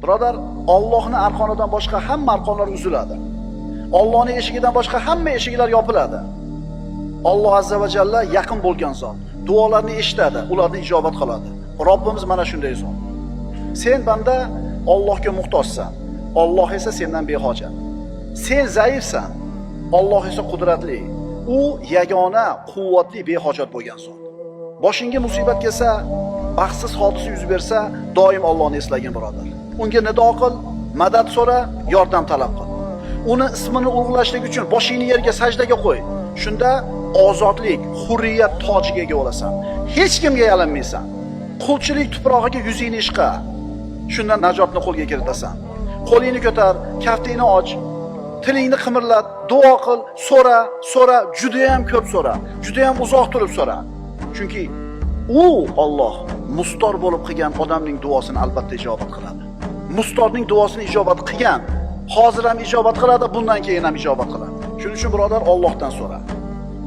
Birodar, Allohning arqonidan boshqa hamma arqonlar uziladi. Allohning eshigidan boshqa hamma eshiklar yopiladi. Alloh azza va jalla yaqin bo'lgan zot. Duolarni eshitadi, ularni ijobat qiladi. Robbimiz mana shunday zot. Sen banda Allohga muhtojsan. Alloh esa sendan behojat. Sen zaifsan. Alloh esa qudratli. U yagona, quvvatli, behojat bo'lgan zot. Boshingga musibat kelsa, baxtsiz hodisa yuz bersa, doim Allohni eslagin birodar. Unga nido qil, madad so'ra, yordam talab qil. Uni ismini ulug'lashlik uchun boshingni yerga sajdaga qo'y. Shunda ozodlik, hurriyat tojiga ega bo'lasan. Hech kimga yalanmaysan. Qulchilik tuprog'iga yuzingni ishqa. Shundan najotni qo'lga kiritasan. Qo'lingni ko'tar, kaftingni och, tilingni qimirlat, duo qil, so'ra, juda ham ko'p so'ra, juda ham uzoq turib so'ra. Chunki u Alloh mustor bo'lib qilgan odamning duosini albatta ijobat qiladi. Mustorning duosini ijobat qilgan, hozir ham ijobat qiladi, bundan keyin ham ijobat qiladi. Shuning uchun birodar, Allohdan so'ra.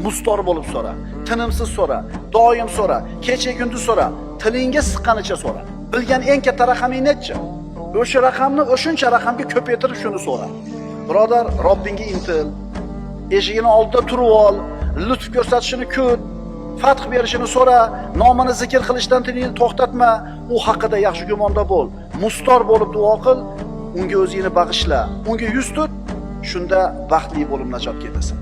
Mustor bo'lib so'ra, tinimsiz so'ra, doim so'ra, kecha kunduz so'ra, tilingga siqqanicha so'ra. Bilgan eng katta raqaming necha? O'sha raqamni o'shuncha raqamga ko'paytirib shuni so'ra. Birodar, Robbingga intil. Eshigini oldida turib ol, lutf ko'rsatishini kut, fath berishini so'ra, nomini zikr qilishdan tilingni to'xtatma, u haqida yaxshi gumonda bo'l. Mustor bo'lib duo qil, unga o'zingni bag'ishla, unga yuz tut, shunda baxtli bo'lib najotga yetasan.